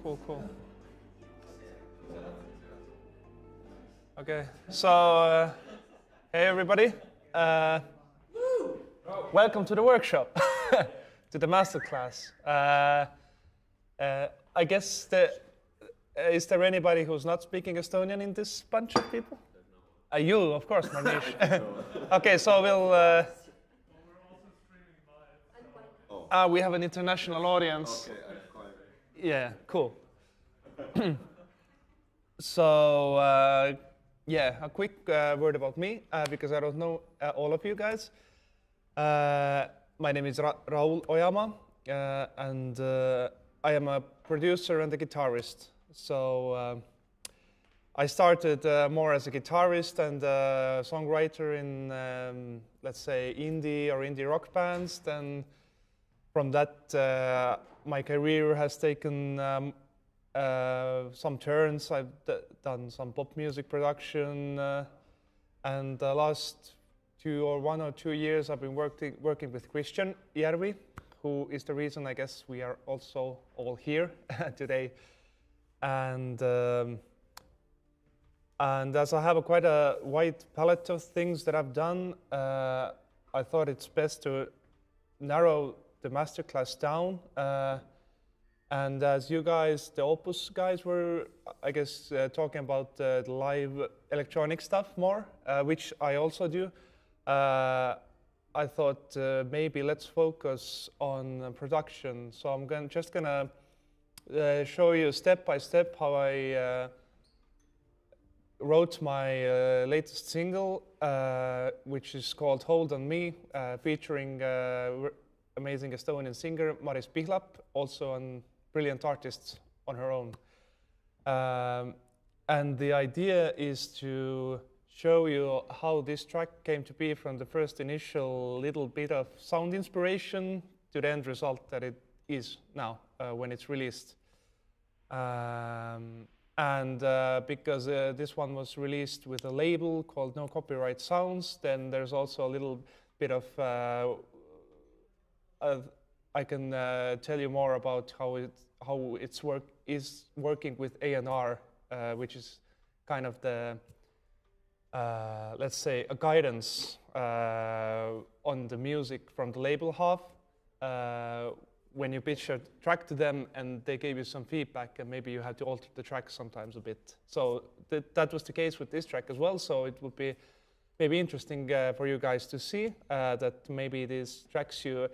Cool. Okay, so hey everybody, welcome to the workshop, to the Masterclass. I guess is there anybody who's not speaking Estonian in this bunch of people? You, of course, Manish. Okay, so we'll. We have an international audience. Okay, yeah, cool. So, yeah, a quick word about me, because I don't know all of you guys. My name is Raul Ojamaa, and I am a producer and a guitarist. So I started more as a guitarist and a songwriter in, let's say, indie or indie rock bands. Then from that, my career has taken some turns. I've done some pop music production, and the last 1 or 2 years I've been working with Christian Järvi, who is the reason I guess we are also all here today. And as I have quite a wide palette of things that I've done, I thought it's best to narrow the masterclass down. And as you guys, the Opus guys, were, I guess, talking about the live electronic stuff more, which I also do, I thought maybe let's focus on production. So I'm just gonna show you step by step how I wrote my latest single, which is called Hold on Me, featuring amazing Estonian singer Maris Pihlap, also a brilliant artist on her own. And the idea is to show you how this track came to be from the first initial little bit of sound inspiration to the end result that it is now when it's released. And because this one was released with a label called No Copyright Sounds, then there's also a little bit of I can tell you more about how it's working with A&R, which is kind of the let's say a guidance on the music from the label half. When you pitch a track to them and they gave you some feedback, and maybe you had to alter the track sometimes a bit. So that was the case with this track as well. So it would be maybe interesting for you guys to see that maybe these tracks you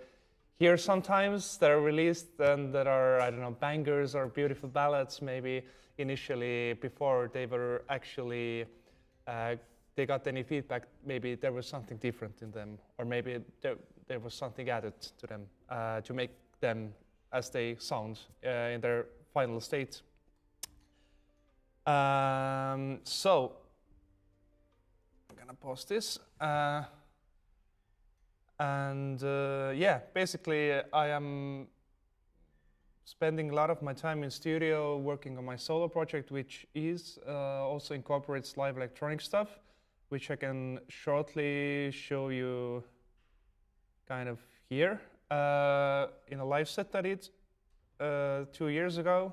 hear sometimes that are released and that are, I don't know, bangers or beautiful ballads, maybe initially before they were actually, they got any feedback, maybe there was something different in them, or maybe there was something added to them to make them as they sound in their final state. So, I'm gonna pause this. Yeah, basically I am spending a lot of my time in studio working on my solo project, which is also incorporates live electronic stuff, which I can shortly show you kind of here in a live set that I did 2 years ago,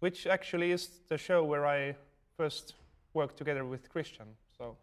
which actually is the show where I first worked together with Christian. So.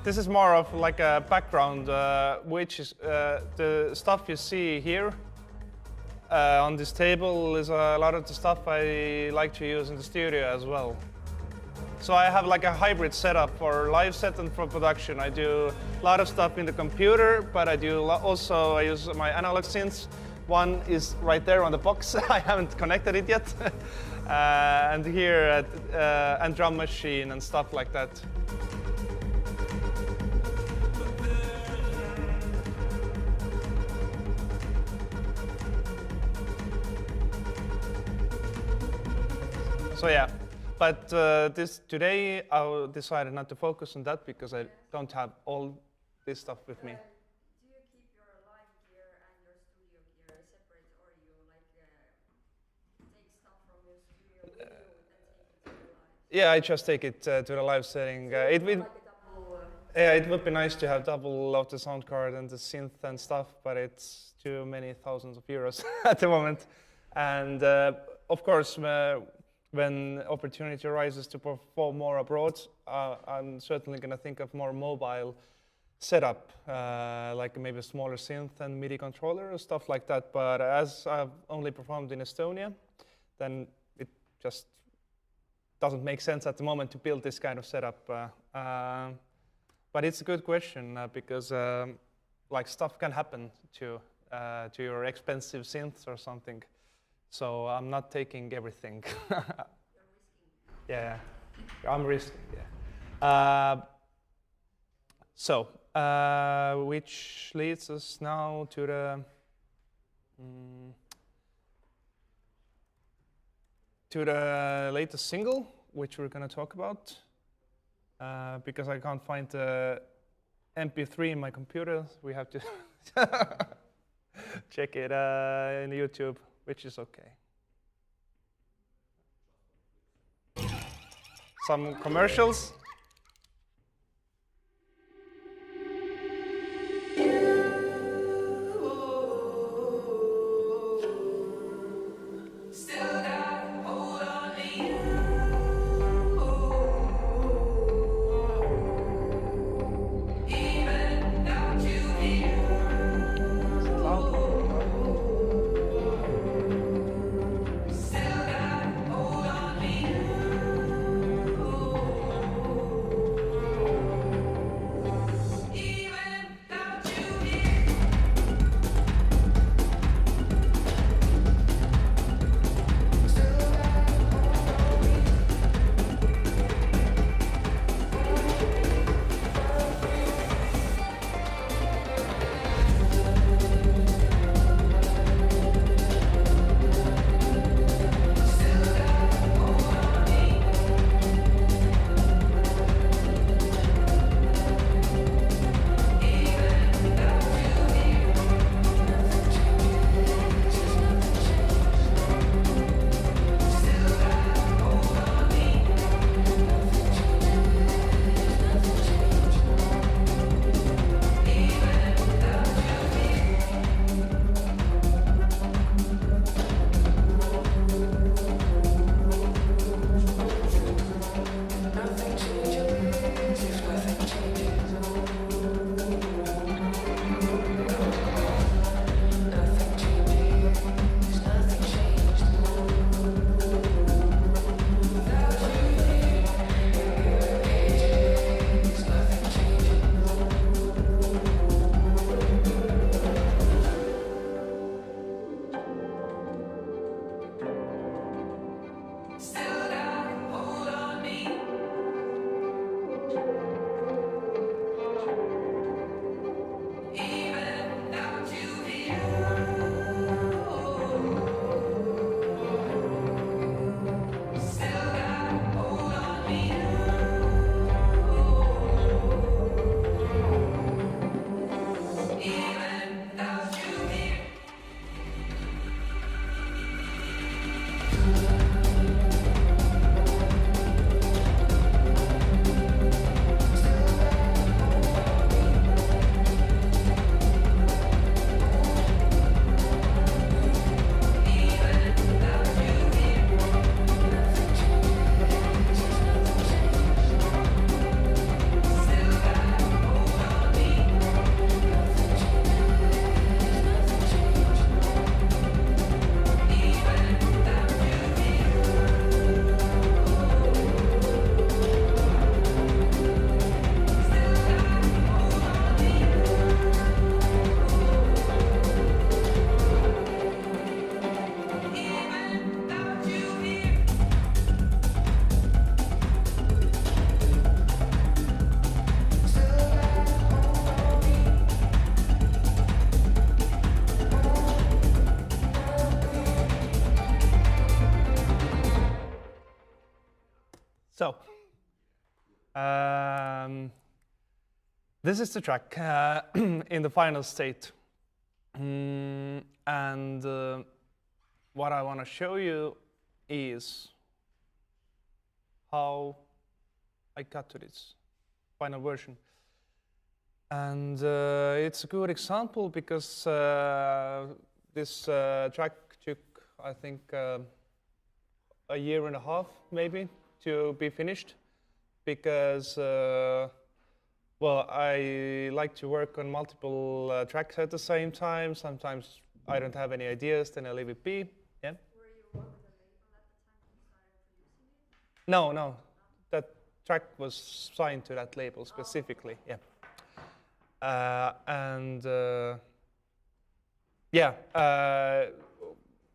This is more of like a background, which is the stuff you see here on this table is a lot of the stuff I like to use in the studio as well. So I have like a hybrid setup for live set and for production. I do a lot of stuff in the computer, but I use my analog synths. One is right there on the box. I haven't connected it yet. And here and drum machine and stuff like that. So yeah, but today I decided not to focus on that because I don't have all this stuff with me. Do you keep your live gear and your studio gear separate, or you take stuff from your studio with you and take it to the live? Yeah, I just take it to the live setting. It would be nice to have double of the sound card and the synth and stuff, but it's too many thousands of euros at the moment. And of course, when opportunity arises to perform more abroad, I'm certainly going to think of more mobile setup, like maybe a smaller synth and MIDI controller or stuff like that. But as I've only performed in Estonia, then it just doesn't make sense at the moment to build this kind of setup. But it's a good question because like stuff can happen to your expensive synths or something. So I'm not taking everything. You're risking. Yeah, I'm risking. Yeah. Which leads us now to the latest single, which we're going to talk about, because I can't find the MP3 in my computer. We have to check it in YouTube. Which is okay. Some commercials. So, this is the track in the final state. And what I want to show you is how I got to this final version. And it's a good example because this track took, I think, a year and a half maybe to be finished because well, I like to work on multiple tracks at the same time. Sometimes I don't have any ideas, then I leave it be. Yeah. Were you with a label at the time when you started producing it? No. That track was signed to that label specifically. Yeah.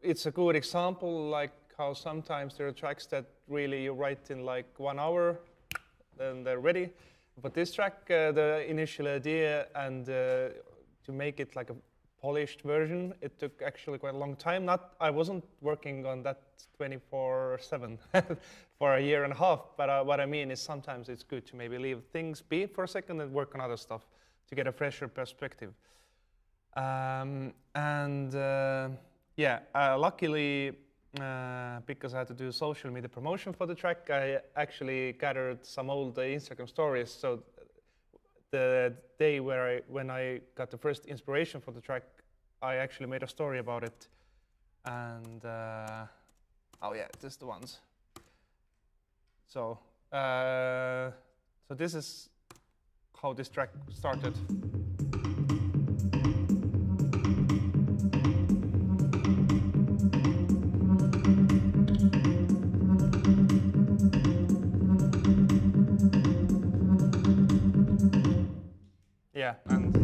It's a good example, like how sometimes there are tracks that really you write in like 1 hour, then they're ready. But this track, the initial idea and to make it like a polished version, it took actually quite a long time. I wasn't working on that 24/7 for a year and a half, but what I mean is sometimes it's good to maybe leave things be for a second and work on other stuff to get a fresher perspective. Luckily, because I had to do social media promotion for the track, I actually gathered some old Instagram stories. So the day when I got the first inspiration for the track, I actually made a story about it. And oh yeah, this is the ones. So this is how this track started. Yeah, and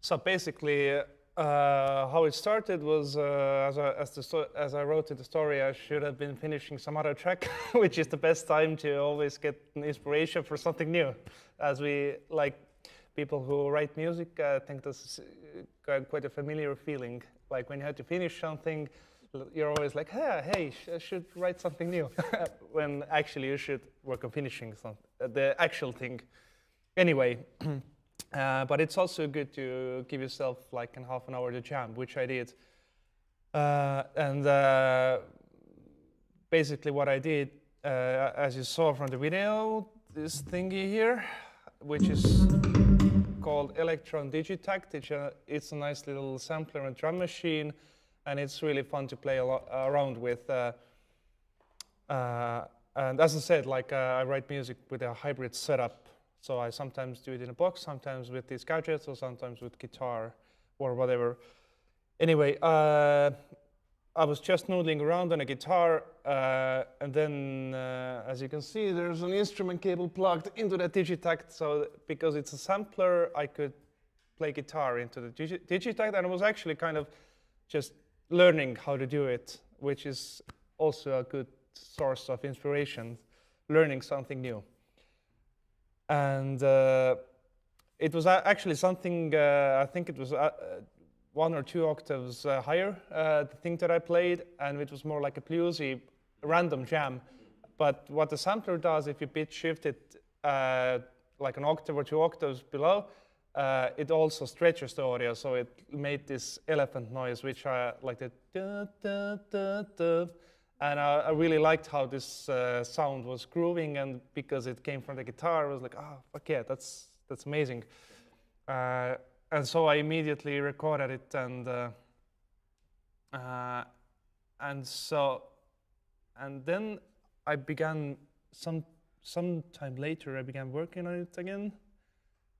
so basically, how it started was as I wrote in the story, I should have been finishing some other track, which is the best time to always get an inspiration for something new. As we like people who write music, I think this is quite a familiar feeling. Like when you have to finish something, you're always like, hey, I should write something new, when actually you should work on finishing the actual thing. Anyway. But it's also good to give yourself like in half an hour to jam, which I did. Basically what I did, as you saw from the video, this thingy here, which is called Electron Digitact. It's a nice little sampler and drum machine, and it's really fun to play around with. And as I said, like I write music with a hybrid setup. So I sometimes do it in a box, sometimes with these gadgets, or sometimes with guitar or whatever. Anyway, I was just noodling around on a guitar, and then, as you can see, there's an instrument cable plugged into the Digitact. So because it's a sampler, I could play guitar into the Digitact, and I was actually kind of just learning how to do it, which is also a good source of inspiration, learning something new. And it was actually something, I think it was 1 or 2 octaves higher, the thing that I played, and it was more like a bluesy random jam. But what the sampler does, if you pitch shift it like an octave or 2 octaves below, it also stretches the audio, so it made this elephant noise, which I like the da, da, da, da. And I really liked how this sound was grooving, and because it came from the guitar, I was like, oh, fuck yeah, that's amazing. And so I immediately recorded it, and then I began some time later. I began working on it again.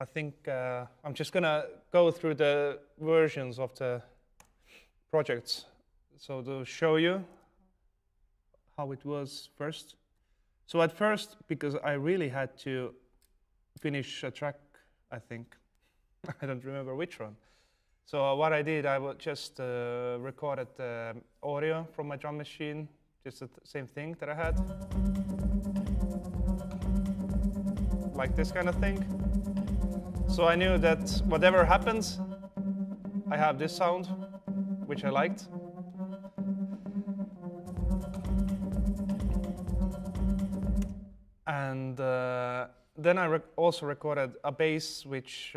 I think I'm just gonna go through the versions of the projects, so to show you how it was first. So at first, because I really had to finish a track, I think. I don't remember which one. So what I did, I just recorded the audio from my drum machine, just the same thing that I had. like this kind of thing. So I knew that whatever happens, I have this sound, which I liked. And then I also recorded a bass, which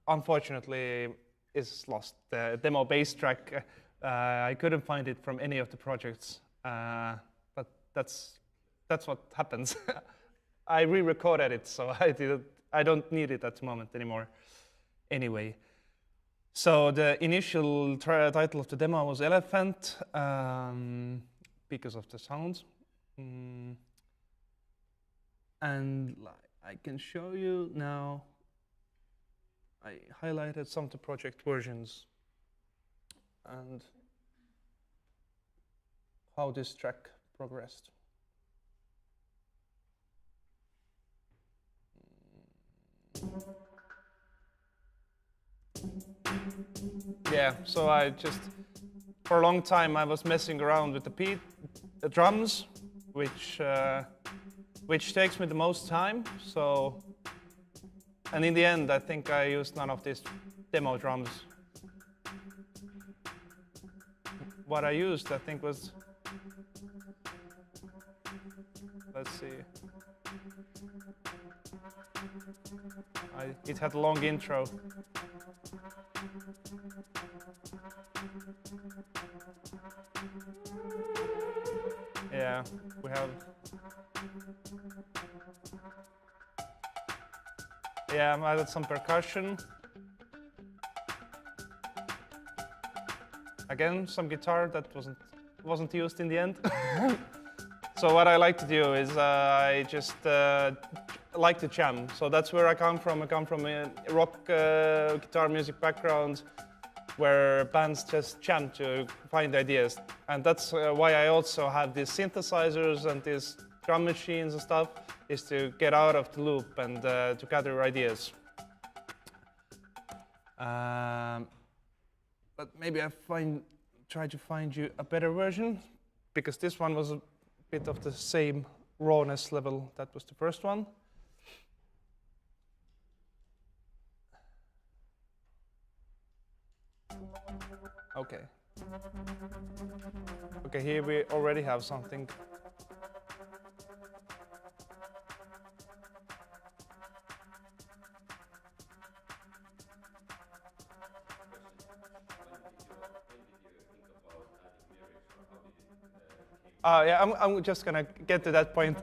unfortunately is lost. The demo bass track, I couldn't find it from any of the projects, but that's what happens. I re-recorded it, so I don't need it at the moment anymore. Anyway, so the initial title of the demo was Elephant, because of the sound. And I can show you now. I highlighted some of the project versions and how this track progressed. Yeah, so I just, for a long time, I was messing around with the drums, which takes me the most time. So, and in the end, I think I used none of these demo drums. What I used, I think, was, let's see. It had a long intro. Yeah, we have. Yeah, I added some percussion. Again, some guitar that wasn't used in the end. So what I like to do is I just like to jam. So that's where I come from. I come from a rock guitar music background, where bands just jam to find ideas. And that's why I also have these synthesizers and these drum machines and stuff, is to get out of the loop and to gather ideas. But maybe try to find you a better version, because this one was a bit of the same rawness level that was the first one. Okay. Okay, here we already have something. Yeah, I'm just gonna get to that point.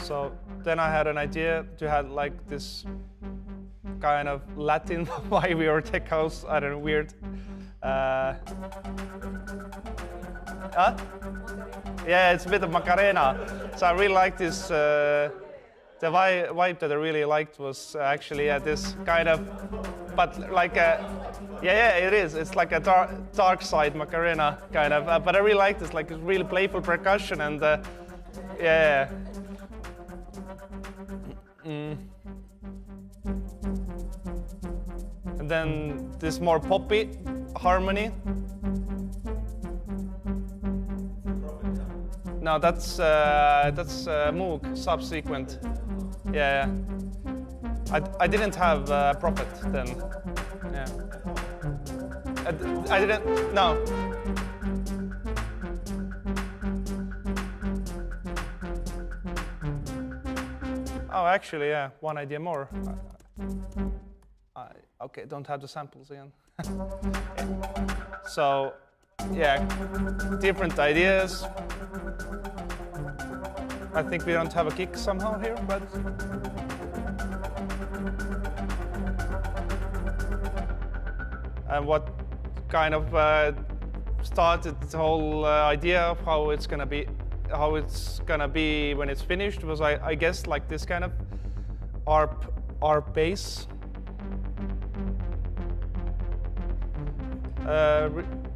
So then I had an idea to have like this kind of Latin vibe or tech house, I don't know, weird. Yeah, it's a bit of Macarena. So I really like this. The vibe that I really liked was actually this kind of, but like a, yeah, it is. It's like a dark side Macarena kind of, but I really like this, like really playful percussion and yeah. And then this more poppy harmony. No, that's Moog subsequent. Yeah. I didn't have Prophet then. Yeah. I didn't. No. Oh, actually, yeah. One idea more. Okay, don't have the samples again. So, yeah, different ideas. I think we don't have a kick somehow here, but and what kind of started the whole idea of how it's gonna be when it's finished was I guess like this kind of ARP bass.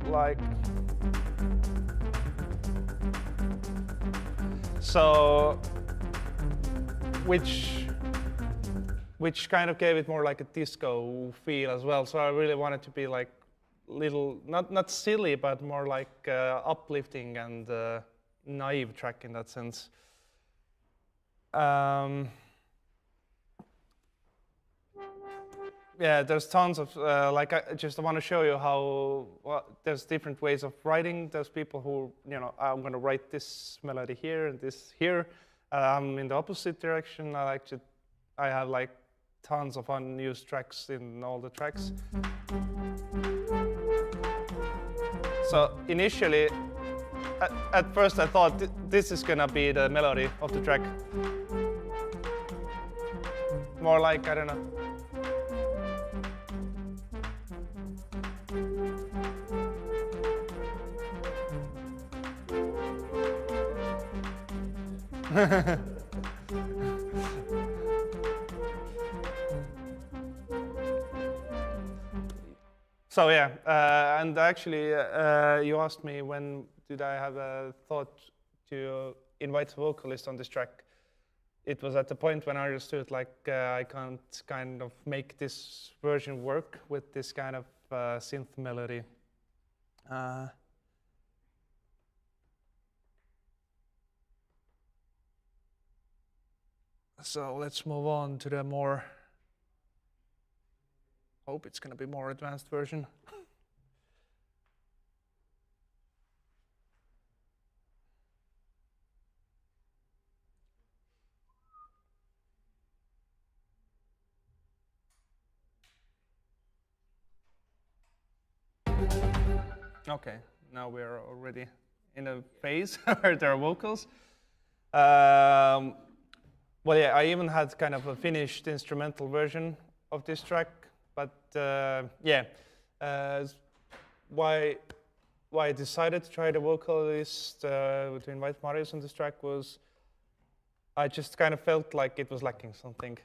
Like so, which kind of gave it more like a disco feel as well. So I really wanted to be like little, not silly, but more like uplifting and naive track in that sense. Yeah, there's tons of like I just want to show you how there's different ways of writing. There's people who, you know, I'm going to write this melody here and this here. I'm in the opposite direction. I have like tons of unused tracks in all the tracks. So initially, at first I thought this is gonna be the melody of the track. More like, I don't know. So yeah, and actually you asked me when did I have a thought to invite a vocalist on this track. It was at the point when I understood like I can't kind of make this version work with this kind of synth melody. So let's move on to the more, hope it's gonna be more advanced version. Okay, now we're already in a phase where there are vocals. Well, yeah, I even had kind of a finished instrumental version of this track, but yeah, why I decided to try the vocalist to invite Marius on this track was I just kind of felt like it was lacking something,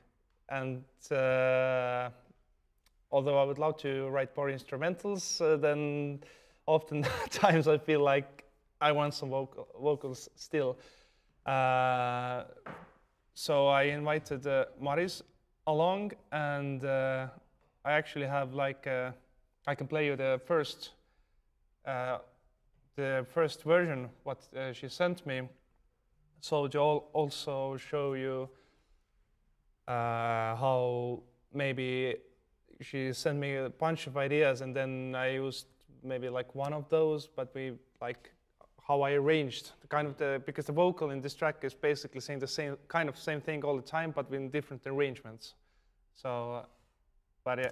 and although I would love to write more instrumentals, then oftentimes I feel like I want some vocals still. So I invited Maris along, and I actually have like I can play you the first version what she sent me. So to also show you how maybe she sent me a bunch of ideas, and then I used maybe like one of those, but we like how I arranged the kind of because the vocal in this track is basically saying the same thing all the time, but with different arrangements. So, but yeah,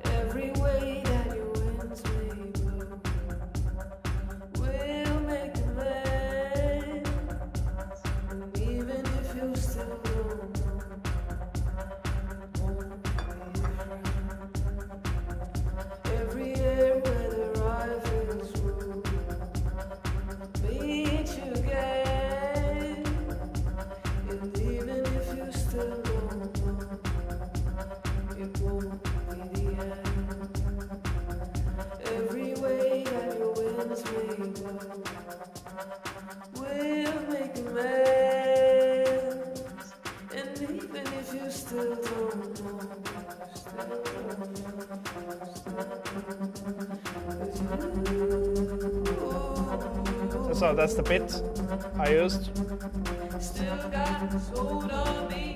every way that your winds may blow will make amends, and even if you still don't know, won't be every air where the rifles roll, meet you again, and even if you still don't know, it won't be the end. Every way that your winds may blow will make amends, and even if you still don't know, so that's the bit I used. Still got this hold on me.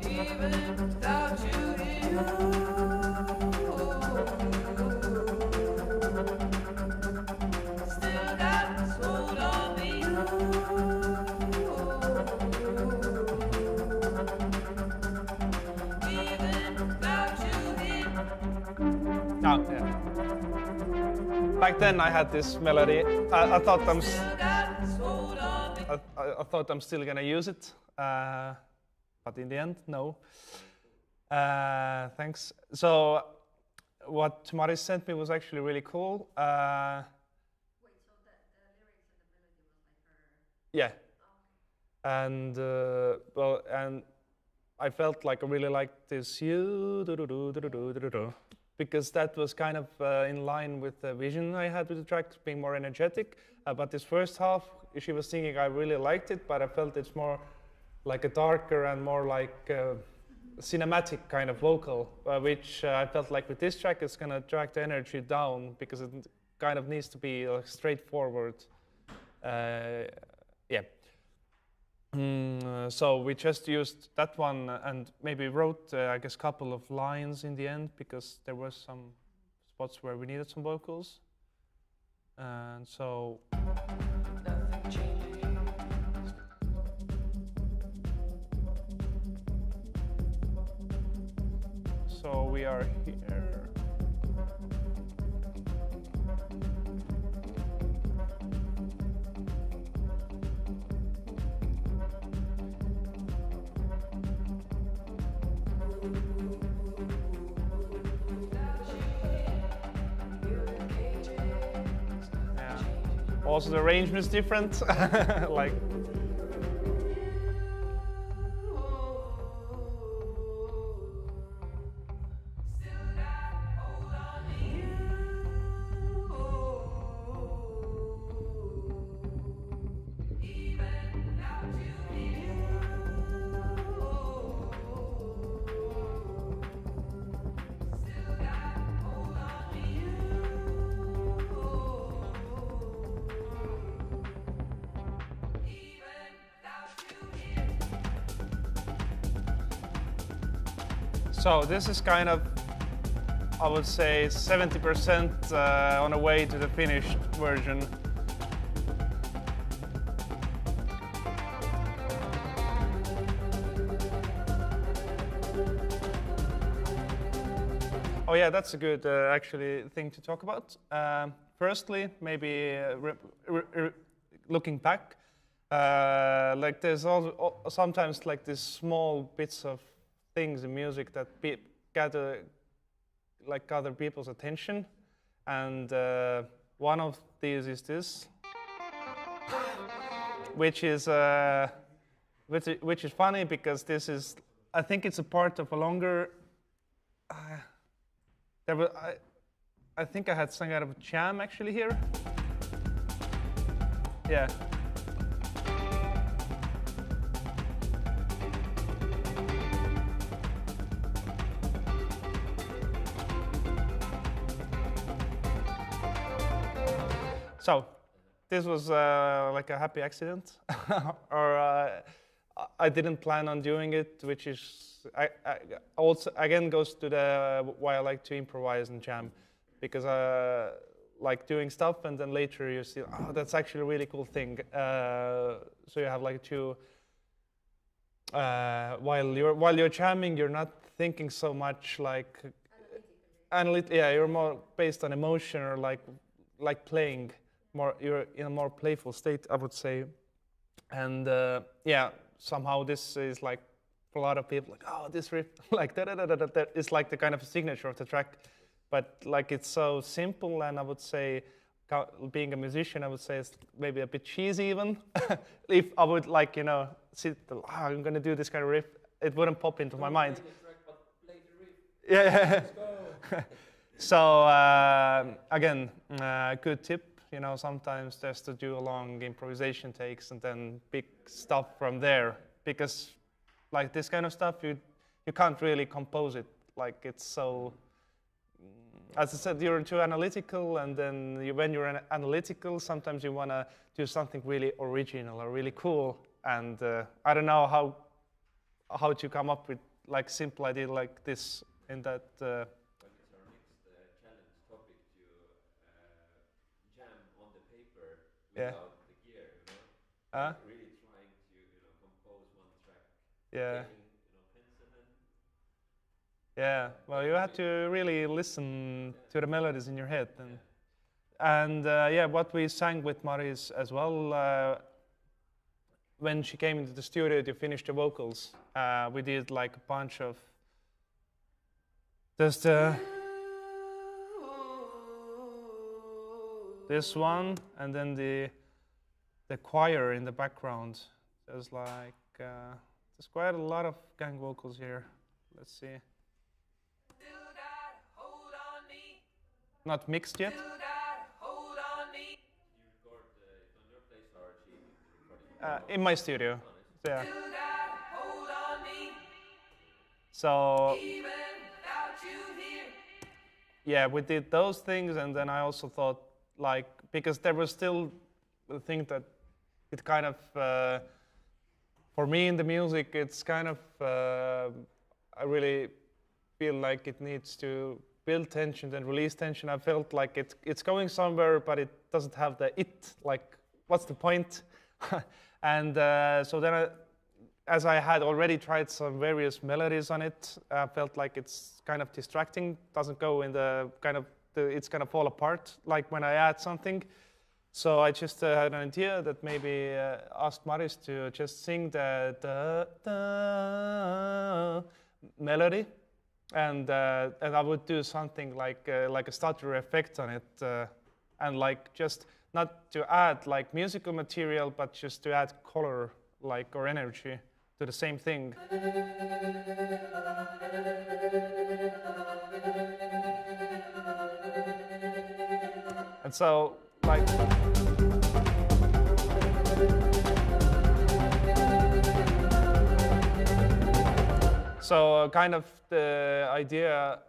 Even without you here. Still got this hold on me. Even without you here. Oh, yeah. Back then I had this melody. I thought I'm still gonna use it, but in the end, no. Thanks. So what Maris sent me was actually really cool. Wait, so the lyrics and the melody was like her? Yeah. Oh, And and I felt like I really liked this you do do do do do do do do. because that was kind of in line with the vision I had with the track, being more energetic. But this first half, she was singing, I really liked it, but I felt it's more like a darker and more like cinematic kind of vocal, which I felt like with this track it's gonna drag the energy down because it kind of needs to be straightforward. Yeah. So we just used that one and maybe wrote, I guess, a couple of lines in the end because there were some spots where we needed some vocals. And so... Nothing changing. So we are here. Also, the arrangement is different. Like. So this is kind of, I would say, 70% on the way to the finished version. Oh yeah, that's a good actually thing to talk about. Firstly, maybe looking back, like there's also sometimes like these small bits of things in music that gather people's attention, and one of these is this, which is funny because this is, I think it's a part of a longer. I think I had some kind of a jam actually here. Yeah. So, this was like a happy accident, or I didn't plan on doing it, which is I also again goes to the why I like to improvise and jam, because I like doing stuff and then later you see, oh, that's actually a really cool thing. So you have like to while you're jamming, you're not thinking so much like yeah, you're more based on emotion or like playing. You're in a more playful state, I would say, and yeah, somehow this is like for a lot of people, like, oh, this riff, like that is like the kind of signature of the track, but like it's so simple, and I would say, being a musician, I would say it's maybe a bit cheesy even. If I would like, you know, sit, I'm gonna do this kind of riff, it wouldn't pop into my mind. Yeah. So again, good tip. You know, sometimes just to do a long improvisation takes and then pick stuff from there, because like this kind of stuff you can't really compose it. Like it's so, as I said, you're too analytical, and then when you're analytical, sometimes you want to do something really original or really cool, and I don't know how to come up with like simple idea like this in that. Without the gear, you know, like really trying to, you know, compose one track. Yeah. Taking, you know, pencil and. Yeah. Well, you have to really listen to the melodies in your head, and yeah, what we sang with Maris as well. When she came into the studio to finish the vocals, we did like a bunch of just this one, and then the choir in the background. There's like there's quite a lot of gang vocals here. Let's see. not mixed yet. In my studio. Yeah. So yeah, we did those things, and then I also thought, like, because there was still the thing that it kind of for me in the music, it's kind of I really feel like it needs to build tension and release tension. I felt like it's going somewhere, but it doesn't have the it. Like, what's the point? And so then, as I had already tried some various melodies on it, I felt like it's kind of distracting. Doesn't go in the kind of it's gonna fall apart. Like when I add something. So I just had an idea that maybe asked Maris to just sing the melody, and I would do something like a stutter effect on it, and like just not to add like musical material, but just to add color, like, or energy to the same thing. And so, like, so kind of the idea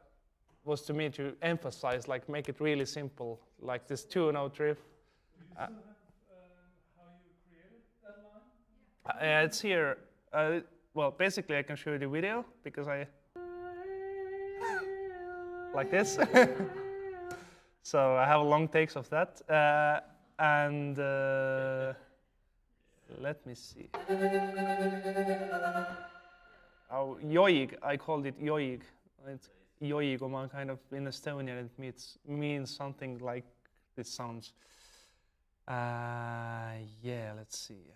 was to me to emphasize, like, make it really simple, like this 2-note riff. Do you still have how you created that line? It's here. Well, basically, I can show you the video because I like this. So I have long takes of that, and let me see. Oh, joig, I called it joig. It's joigoma, kind of in Estonian. It means something like this sounds. Yeah, let's see.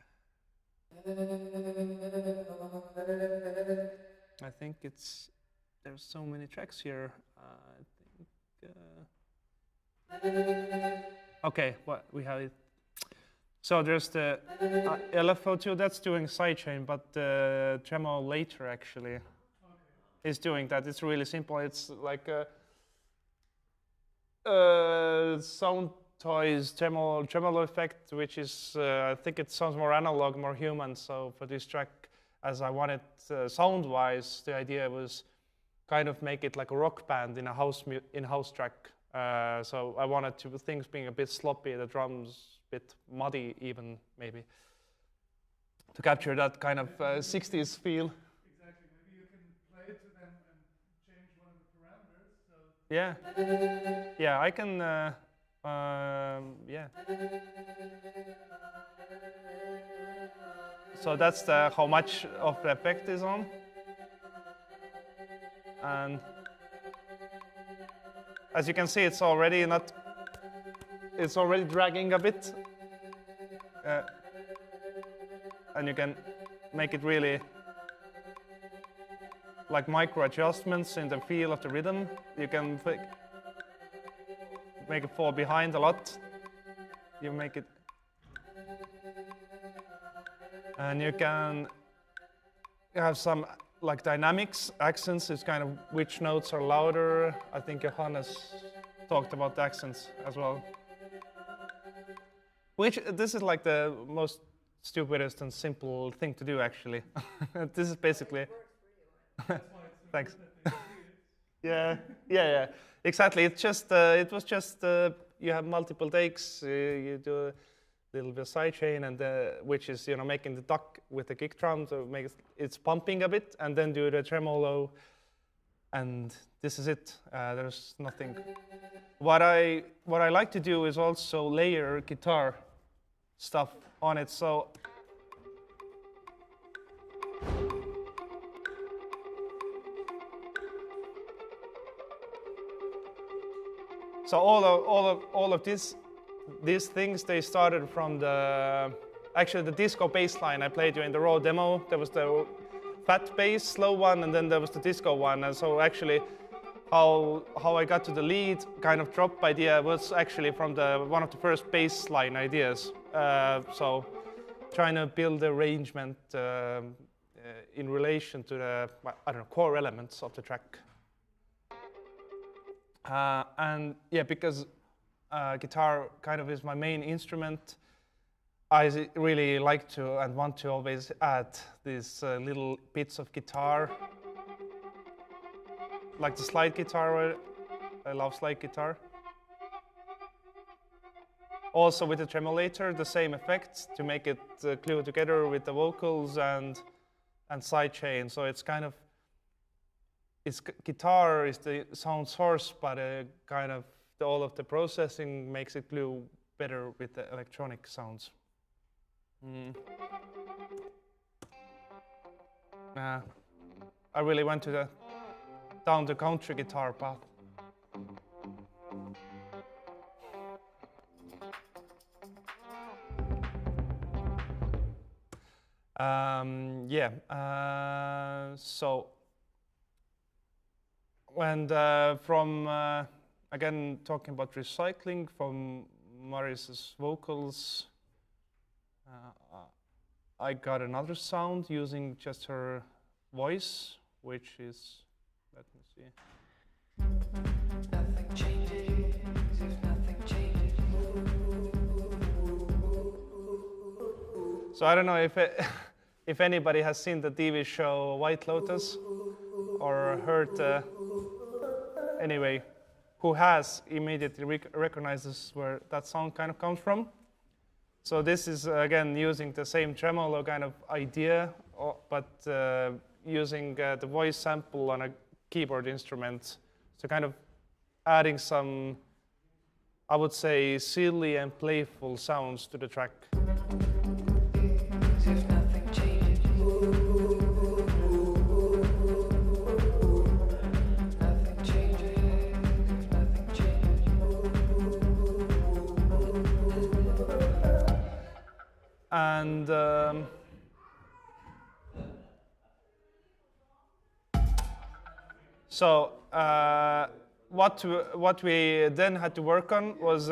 I think there's so many tracks here. Okay, what we have it. So there's the LFO2 that's doing sidechain, but the tremolo later actually is doing that. It's really simple. It's like a sound toys tremolo effect, which is I think it sounds more analog, more human. So for this track, as I wanted sound-wise, the idea was kind of make it like a rock band in a house track. So I wanted things being a bit sloppy, the drums a bit muddy even, maybe, to capture that kind of 60s feel. Exactly. Maybe you can play to them and change one of the parameters. So Yeah. Yeah, I can. Yeah. So that's how much of the effect is on. And as you can see, it's already dragging a bit. And you can make it really like micro adjustments in the feel of the rhythm. You can make it fall behind a lot. You make it, and you can have some like dynamics, accents. It's kind of which notes are louder. I think Johannes talked about the accents as well. This is like the most stupidest and simple thing to do, actually. This is basically. Thanks. Yeah, exactly. It's just it was just you have multiple takes. You do a little bit of sidechain, and which is making the duck with the kick drum, so it's pumping a bit, and then do the tremolo, and this is it. There's nothing. What I like to do is also layer guitar stuff on it. So all of these things, they started from the disco bass line I played you in the raw demo. There was the fat bass, slow one, and then there was the disco one. And so actually how I got to the lead kind of drop idea was actually from one of the first bass line ideas. So trying to build the arrangement in relation to the core elements of the track. And yeah, because guitar kind of is my main instrument, I really like to and want to always add these little bits of guitar, like the slide guitar. I love slide guitar. Also with the tremolator, the same effects to make it glue together with the vocals and sidechain. So it's kind of, guitar is the sound source, but kind of all of the processing makes it glue better with the electronic sounds. I really went to down the country guitar path. So when from again talking about recycling from Maris's vocals, I got another sound using just her voice, which is, let me see. Nothing changes if nothing changes. So I don't know if anybody has seen the TV show White Lotus or heard. Anyway, who has immediately recognizes where that sound kind of comes from. So this is again using the same tremolo kind of idea, but using the voice sample on a keyboard instrument. So kind of adding some, I would say, silly and playful sounds to the track. If nothing changes. Nothing changes if nothing changes. And so what we then had to work on was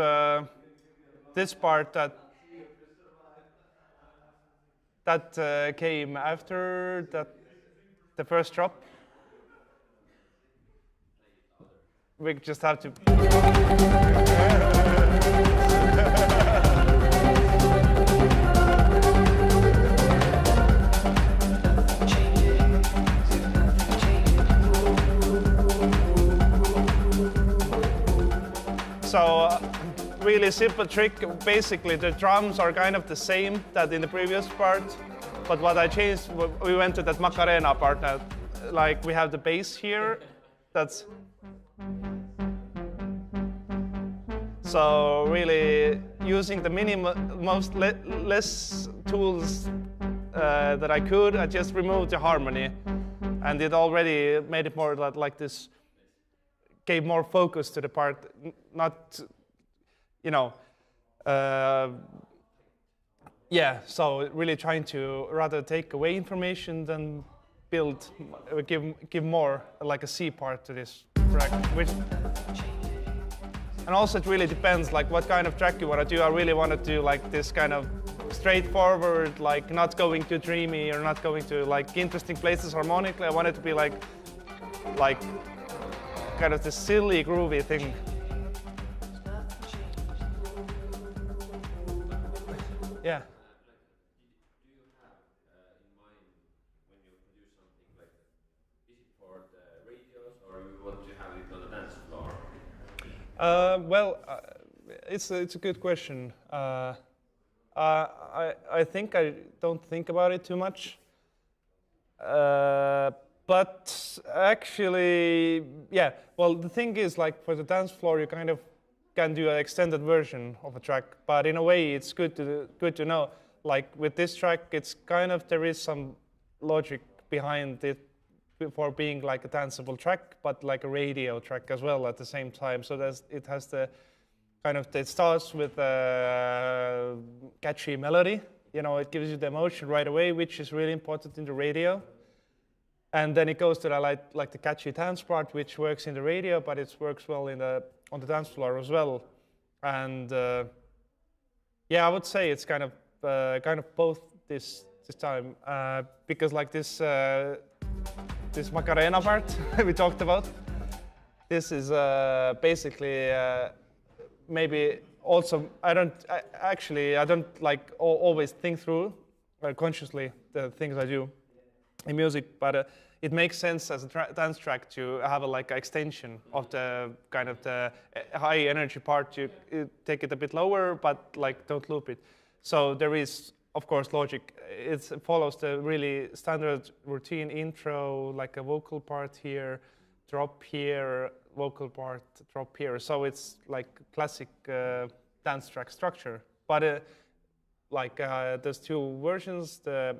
this part that came after the first drop. We just have to. So really simple trick. Basically, the drums are kind of the same that in the previous part, but what I changed, we went to that Macarena part now. Like we have the bass here. That's so really using the less tools that I could. I just removed the harmony, and it already made it more like this. Gave more focus to the part, not, you know, so really trying to rather take away information than build, give more like a C part to this track. And also it really depends like what kind of track you want to do. I really want to do like this kind of straightforward, like not going too dreamy or not going to like interesting places harmonically. I want it to be like kind of the silly, groovy thing. Yeah. Do you have in mind when you produce something like, is it for the radios or you want to have it on the dance floor? It's a good question. I think I don't think about it too much. But actually, yeah. Well, the thing is, like for the dance floor, you kind of can do an extended version of a track. But in a way, it's good to know. Like with this track, it's kind of there is some logic behind it for being like a danceable track, but like a radio track as well at the same time. So it has the kind of it starts with a catchy melody. You know, it gives you the emotion right away, which is really important in the radio. And then it goes to the like the catchy dance part, which works in the radio, but it works well on the dance floor as well. And yeah, I would say it's kind of both this time because like this Macarena part we talked about, This is basically maybe also I don't like always think through consciously the things I do in music, but it makes sense as a dance track to have like an extension of the kind of the high energy part. You take it a bit lower, but like don't loop it. So there is, of course, logic. It follows the really standard routine intro, like a vocal part here, drop here, vocal part, drop here. So it's like classic dance track structure. But there's two versions, the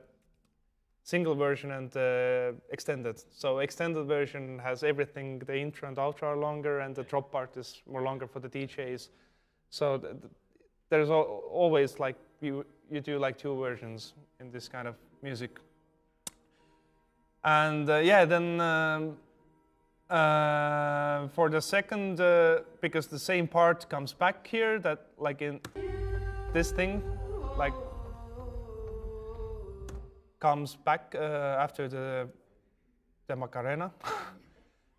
single version and the extended. So extended version has everything, the intro and outro are longer, and the drop part is more longer for the DJs. So there's always like, you do like two versions in this kind of music. And then for the second, because the same part comes back here, that like in this thing, like comes back after the Macarena.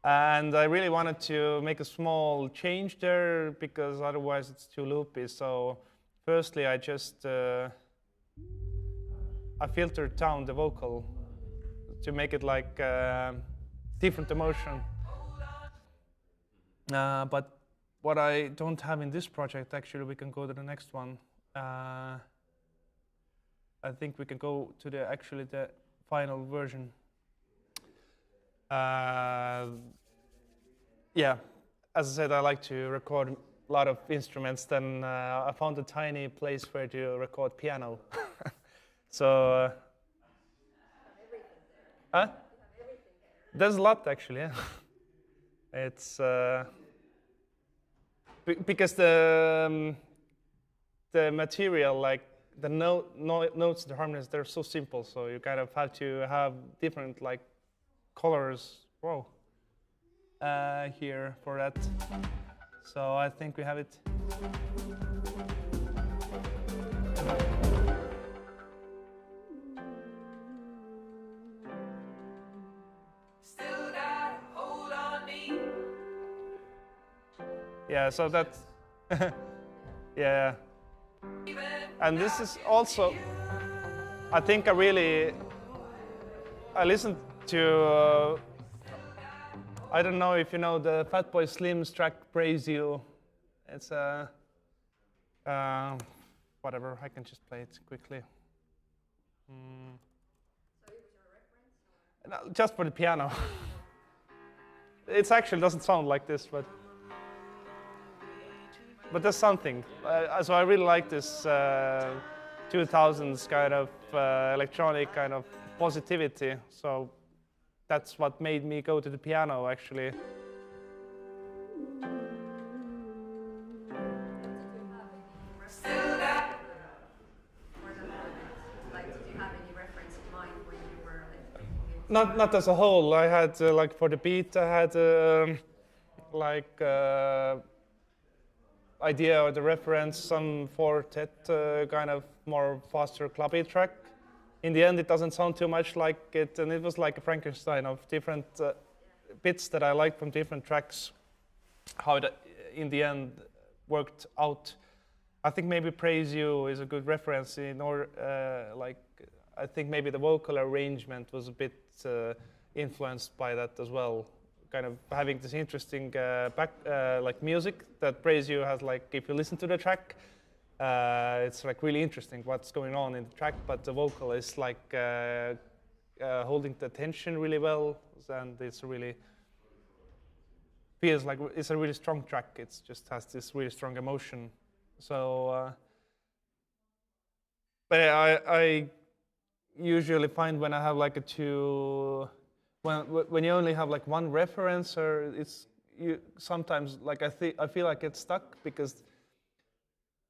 And I really wanted to make a small change there because otherwise it's too loopy. So firstly, I just I filtered down the vocal to make it like different emotion. But what I don't have in this project, actually, we can go to the next one. I think we can go to the final version. Yeah, as I said, I like to record a lot of instruments. Then I found a tiny place where to record piano. So, there's a lot actually. Yeah. It's because the material, like the notes, the harmonies, they're so simple. So you kind of have to have different like colors. Whoa. Here for that. So I think we have it. Yeah, so that's yeah. And this is also, I think I listened to, I don't know if you know the Fatboy Slim's track Praise You. It's whatever, I can just play it quickly. So it was your reference? No, just for the piano. It actually doesn't sound like this, but there's something. So I really like this 2000s kind of electronic kind of positivity. So that's what made me go to the piano, actually. Not as a whole. I had like for the beat, I had idea or the reference, some quartet kind of more faster clubby track. In the end, it doesn't sound too much like it, and it was like a Frankenstein of different bits that I liked from different tracks. How it in the end worked out. I think maybe Praise You is a good reference in order, I think maybe the vocal arrangement was a bit influenced by that as well. Kind of having this interesting like music that Praise You has. Like if you listen to the track, it's like really interesting what's going on in the track, but the vocal is like holding the tension really well, and it's really feels like it's a really strong track. It just has this really strong emotion. So, but I usually find when I have like when you only have like one reference, or sometimes like I feel like it's stuck because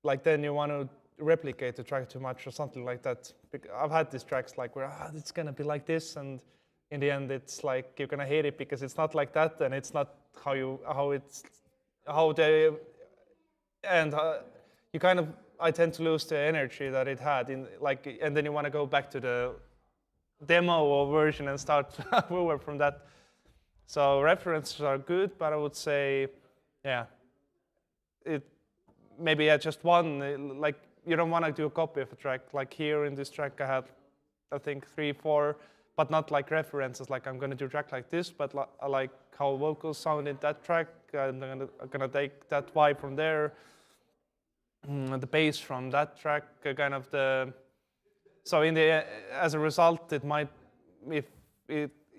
like then you want to replicate the track too much or something like that. I've had these tracks like where it's gonna be like this, and in the end it's like you're gonna hate it because it's not like that, and it's not you kind of, I tend to lose the energy that it had and then you want to go back to the demo or version and start over from that. So references are good, but I would say, yeah, it maybe just one. Like you don't want to do a copy of a track. Like here in this track, I had, I think 3, 4, but not like references. Like I'm gonna do a track like this, but I like how vocals sound in that track. And I'm gonna take that vibe from there, the bass from that track, kind of the. So in the as a result, it might,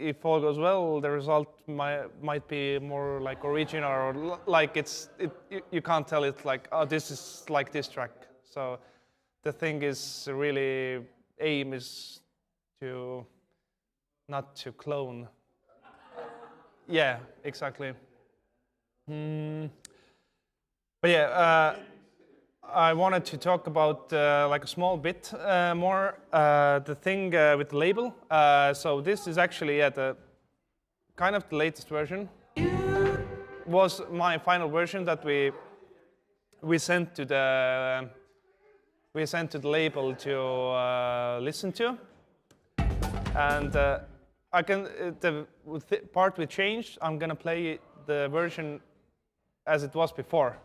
if all goes well, the result might be more like original, or like you can't tell it like, oh, this is like this track. So the thing is really, aim is to not to clone. Yeah, exactly. But yeah, I wanted to talk about like a small bit more the thing with the label. So this is actually the kind of the latest version. Was my final version that we sent to the label to listen to, and I can the part we changed. I'm gonna play the version as it was before.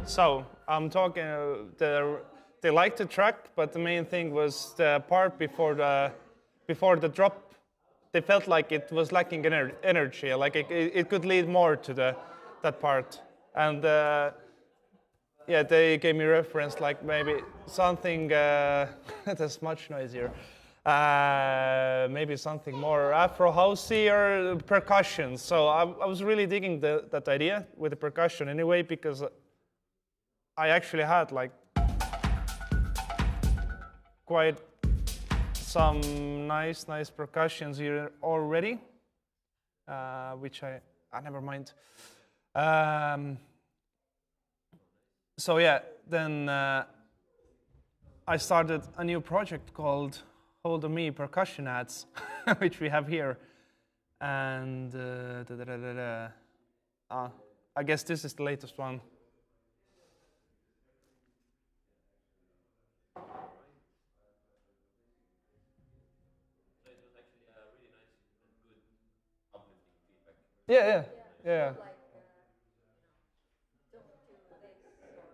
So I'm talking. They liked the track, but the main thing was the part before the drop. They felt like it was lacking energy. Like it could lead more to that part. And yeah, they gave me reference like maybe something that's much noisier. Maybe something more Afro housey or percussion. So I was really digging that idea with the percussion anyway, because I actually had like quite some nice percussions here already, which I never mind. So yeah, then I started a new project called Hold On Me Percussion Ads, which we have here, and I guess this is the latest one. Yeah.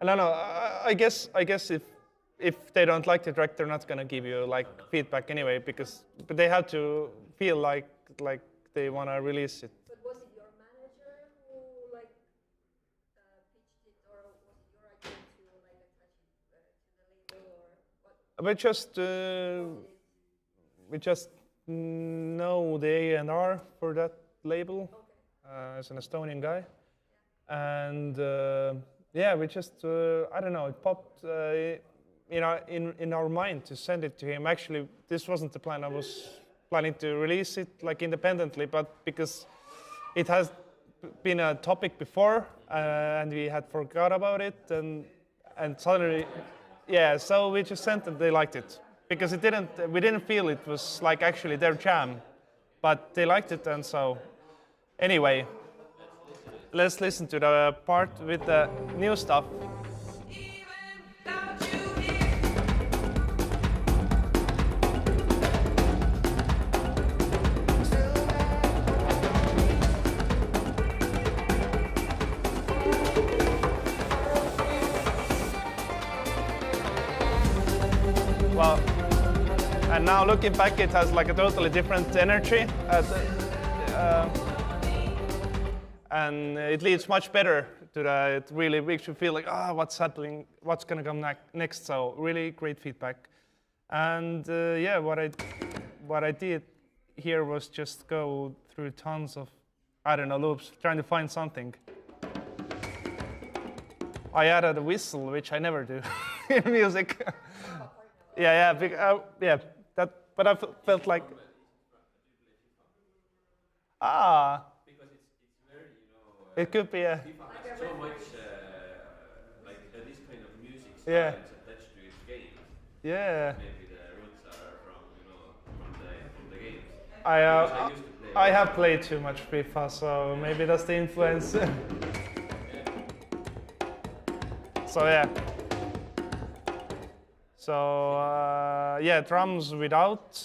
No. I guess if they don't like the track, they're not gonna give you like feedback anyway, but they have to feel like they wanna release it. But was it your manager who like pitched it, or was it your idea to like attach it to the label, or what? We just know the A&R for that label, as an Estonian guy, and yeah, we just I don't know, it popped in our mind to send it to him. Actually, this wasn't the plan. I was planning to release it like independently, but because it has been a topic before and we had forgot about it, and suddenly, yeah, so we just sent it. They liked it because we didn't feel it was like actually their jam, but they liked it, and so anyway, let's listen to the part with the new stuff. Well, and now looking back, it has like a totally different energy. And it leads much better to the. It really makes you feel like, what's happening, what's gonna come next. So really great feedback. And yeah, what I did here was just go through tons of, I don't know, loops, trying to find something. I added a whistle, which I never do in music. Yeah, but I felt like, Because it's very, it could be a, so much like this kind of music Yeah. styles attached to its game. yeah. Maybe the I I have played too much FIFA, so maybe that's the influence. So yeah. So yeah, drums without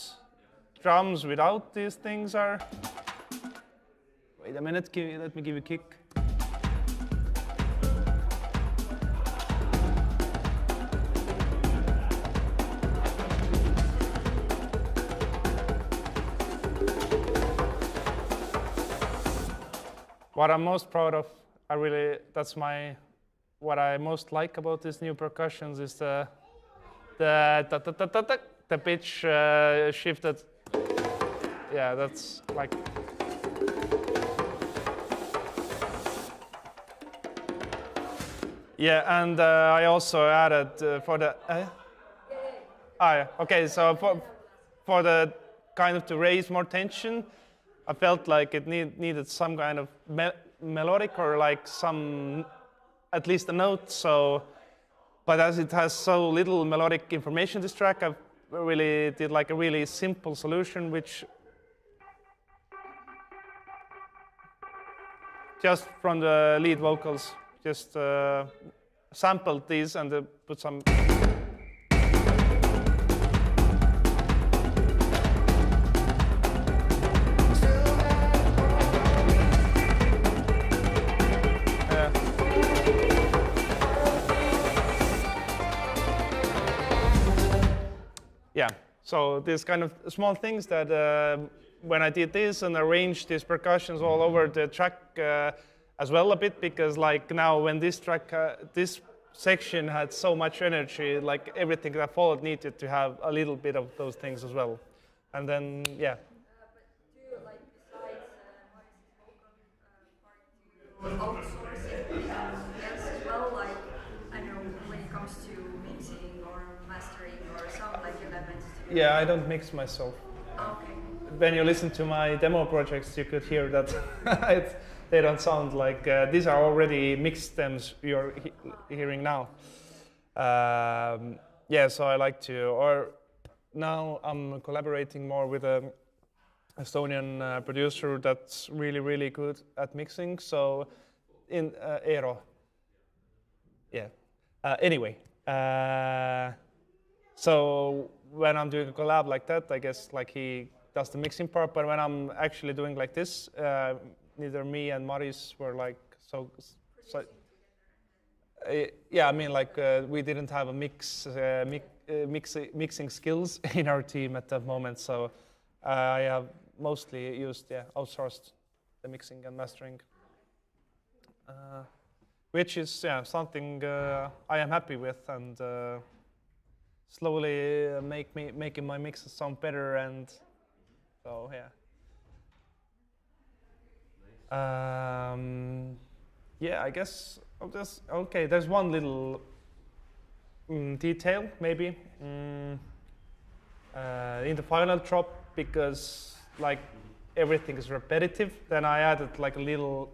these things are. Wait a minute, let me give you a kick. What I'm most proud of, what I most like about these new percussions is the pitch shifted. Yeah, that's like. Yeah, and I also added for the. Yeah, okay, so for the kind of to raise more tension, I felt like it needed some kind of melodic or like some, at least a note. So, but as it has so little melodic information, this track, I really did like a really simple solution, which just from the lead vocals, just sampled these and put some. Yeah, so these kind of small things that when I did this and arranged these percussions all over the track as well a bit, because like now when this track, this section had so much energy, like everything that followed needed to have a little bit of those things as well. And then, yeah. But do you, like, besides Maurice's vocal part, do you outsource it else as well? Like, I know when it comes to mixing or mastering or sound like elements. Yeah, I don't mix myself. Okay. When you listen to my demo projects, you could hear that they don't sound like, these are already mixed stems you're hearing now. Yeah, so I like to, or now I'm collaborating more with an Estonian producer that's really, really good at mixing. So in Eero. Yeah. Anyway, so when I'm doing a collab like that, I guess like he does the mixing part, but when I'm actually doing like this, neither me and Maris were like so yeah, I mean like we didn't have a mixing skills in our team at that moment, so I have mostly used outsourced the mixing and mastering, which is something I am happy with, and slowly making my mixes sound better, and so yeah. Yeah, I guess I'll just, okay, there's one little detail maybe in the final drop, because like everything is repetitive, then I added like a little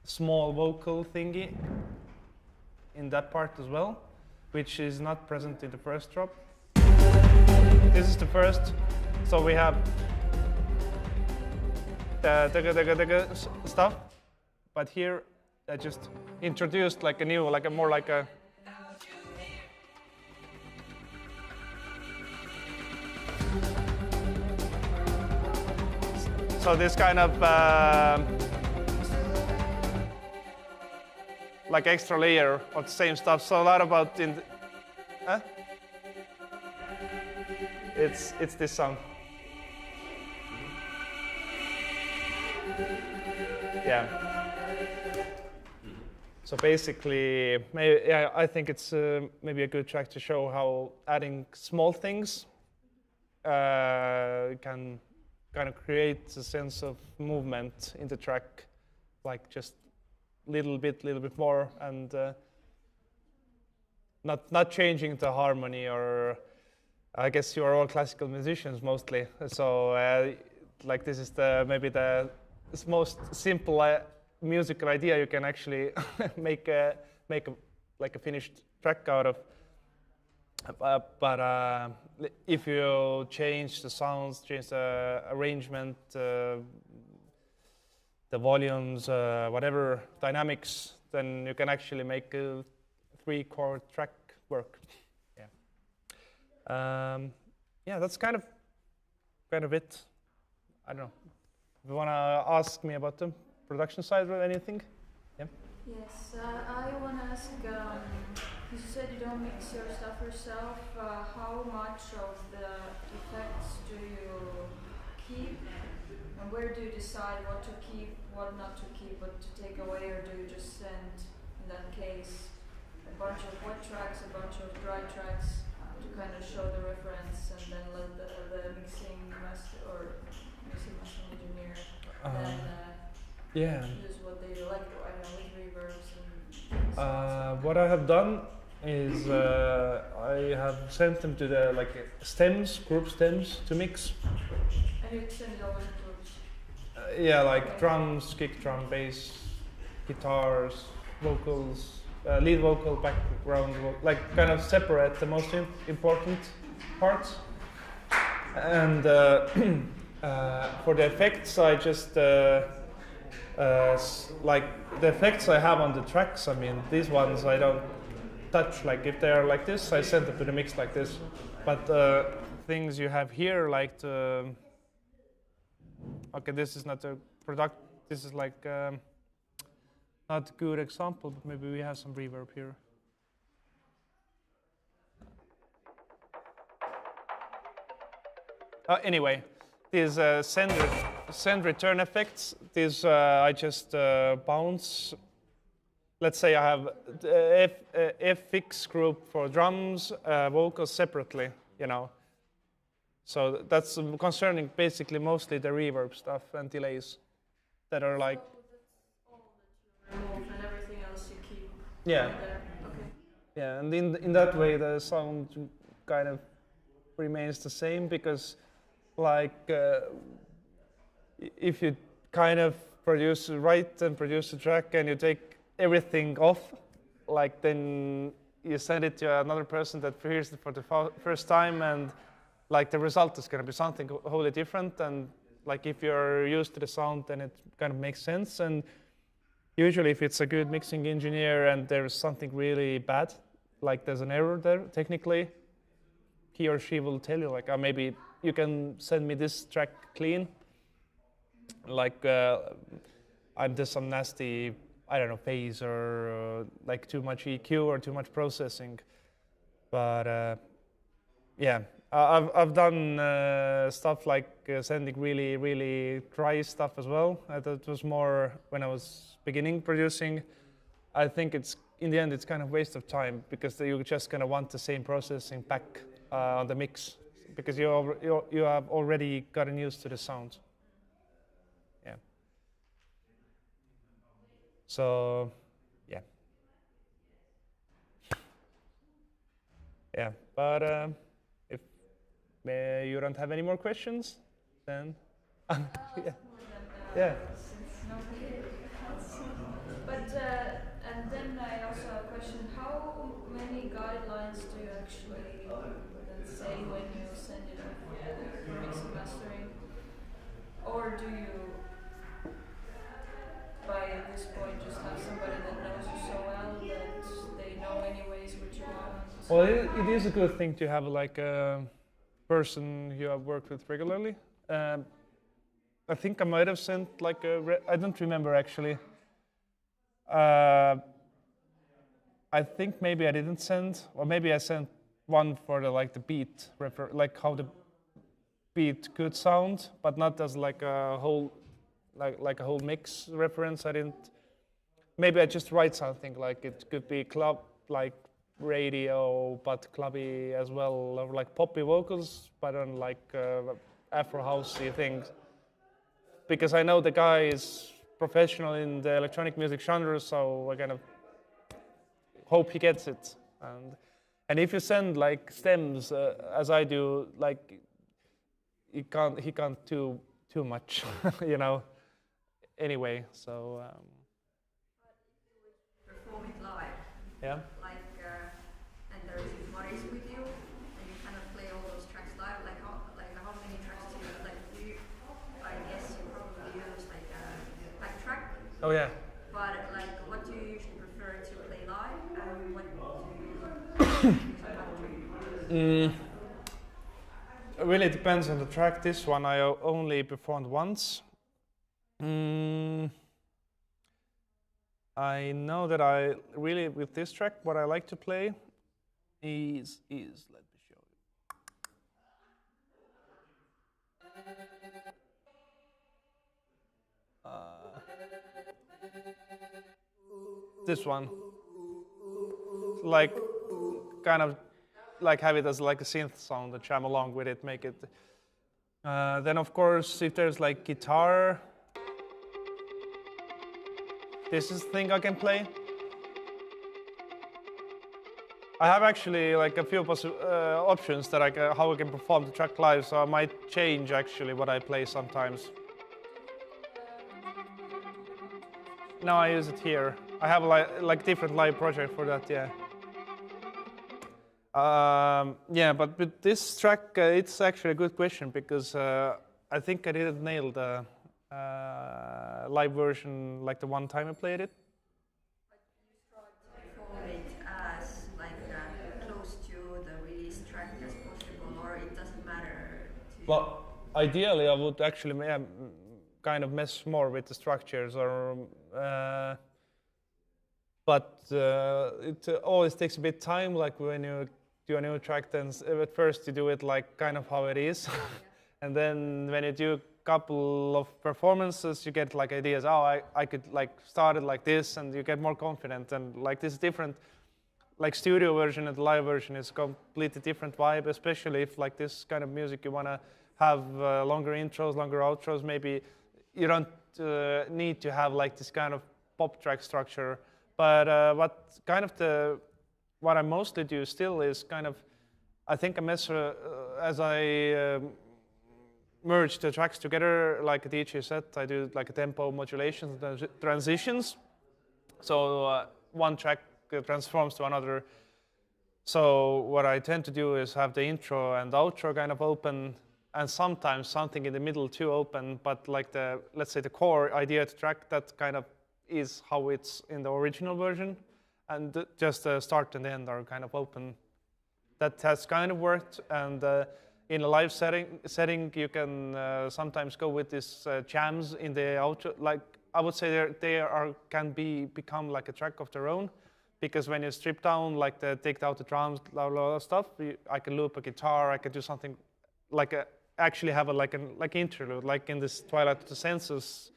small vocal thingy in that part as well, which is not present in the first drop. This is the first, so we have the stuff, but here I just introduced like a new, like a more like a. So this kind of like extra layer of the same stuff. So a lot about it's this song. Yeah. So basically, I think it's maybe a good track to show how adding small things can kind of create a sense of movement in the track, like just little bit more, and not changing the harmony, or I guess you are all classical musicians mostly, so like this is maybe the most simple musical idea you can actually make like a finished track out of. But if you change the sounds, change the arrangement, the volumes, whatever dynamics, then you can actually make a 3-chord track work. Yeah. Yeah, that's kind of it. I don't know. If you wanna ask me about the production side or anything? Yeah. Yes, I want to ask, you said you don't mix your stuff yourself. How much of the effects do you keep? And where do you decide what to keep, what not to keep, what to take away? Or do you just send, in that case, a bunch of wet tracks, a bunch of dry tracks to kind of show the reference, and then let the mixing master or mixing master engineer then Yeah. use what they like, I don't know, with reverbs and so on. What I have done is I have sent them to the stems, group stems to mix. And you send it over to groups. Yeah, like Okay. drums, kick drum, bass, guitars, vocals, lead vocal, background, like kind of separate the most important parts. And for the effects, I just like the effects I have on the tracks. I mean, these ones I don't touch. Like if they are like this, I send them to the mix like this. But things you have here, like the okay, this is not a product. This is like not a good example, but maybe we have some reverb here. Anyway, these send return effects. These I just bounce. Let's say I have FX group for drums, vocals separately, you know. So that's concerning basically mostly the reverb stuff and delays that are like. So that's all that you remove, and everything else you keep Yeah. right there. Okay. Yeah, and in that way the sound kind of remains the same, because like if you kind of write and produce a track and you take everything off, like then you send it to another person that hears it for the first time, and like the result is going to be something wholly different. And like if you're used to the sound, then it kind of makes sense. And usually if it's a good mixing engineer and there's something really bad, like there's an error there technically, he or she will tell you like, maybe you can send me this track clean. Like there's some nasty, I don't know, phase or like too much EQ or too much processing. But yeah, I've done stuff like sending really, really dry stuff as well. That was more when I was beginning producing. I think in the end it's kind of waste of time, because you just kind of want the same processing back on the mix, because you have already gotten used to the sound. Yeah. So, yeah. Yeah, but if you don't have any more questions, then yeah. Yeah. Since nobody else. But and then I also have a question: how many guidelines do you actually then say when you send it off for mixing mastering, or do you, by this point, just have somebody that knows you so well that they know anyways what you want? Well, it is a good thing to have like a person you have worked with regularly. I think I might have sent like I don't remember actually. I think maybe I didn't send, or maybe I sent one for the beat, like how the beat could sound, but not as like a whole, like a whole mix reference. I didn't. Maybe I just write something like it could be club, like radio, but clubby as well, or like poppy vocals, but on like Afro housey things. Because I know the guy is professional in the electronic music genre, so I kind of hope he gets it. And if you send like stems, as I do, like he can't do too much, you know. Anyway, so. Perform it live. Yeah. Like, and there's Maris with you, and you kind of play all those tracks Oh yeah. But like, what do you usually prefer to play live, and what do you use It really depends on the track. This one I only performed once. I know that I really, with this track, what I like to play is let me show you. This one, like, kind of, like have it as like a synth sound, and jam along with it, make it. Then of course, if there's like guitar, this is the thing I can play. I have actually like a few options that how I can perform the track live, so I might change actually what I play sometimes. No, I use it here. I have like different live project for that, yeah. Yeah, but with this track, it's actually a good question because I think I didn't nail the live version like the one time I played it. perform it as like close to the release track as possible, or it doesn't matter to you? Well, ideally, I would actually kind of mess more with the structures, or but it always takes a bit time. Like when you do a new track, then at first you do it like kind of how it is, and then when you do a couple of performances, you get like ideas. Oh, I could like start it like this, and you get more confident. And like this different, like studio version and the live version is completely different vibe. Especially if like this kind of music you wanna have longer intros, longer outros. Maybe you don't need to have like this kind of pop track structure. But what I mostly do still is kind of, I think I mess as I merge the tracks together like a DJ set. I do like a tempo modulations and transitions. So one track transforms to another. So what I tend to do is have the intro and outro kind of open, and sometimes something in the middle too open. But like the, let's say the core idea to track, that kind of is how it's in the original version, and just the start and end are kind of open. That has kind of worked, and in a live setting you can sometimes go with these jams in the outro. Like I would say they can become like a track of their own, because when you strip down, like take out the drums, a lot of stuff, I can loop a guitar, I can do something like actually have like an interlude, like in this Twilight of the Senses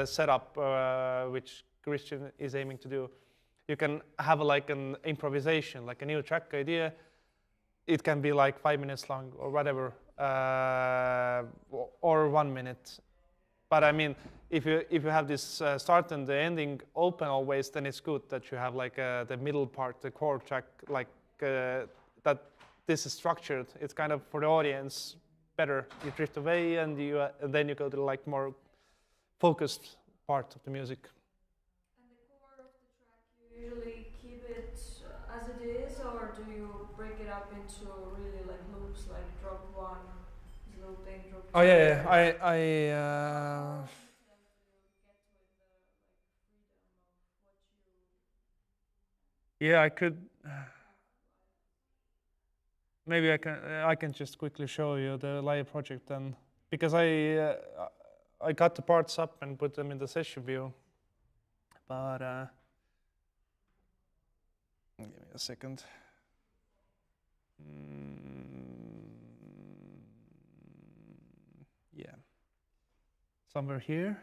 setup, which Christian is aiming to do. You can have like an improvisation, like a new track idea. It can be like 5 minutes long or whatever, or 1 minute. But I mean, if you have this start and the ending open always, then it's good that you have like the middle part, the core track, like that this is structured. It's kind of for the audience better. You drift away and then you go to like more focused part of the music. And the core of the track, you usually keep it as it is, or do you break it up into really like loops, like drop one is looping, drop two? Oh yeah, yeah, I could. Maybe I can just quickly show you the live project then, because I got the parts up and put them in the session view. But give me a second. Yeah, somewhere here.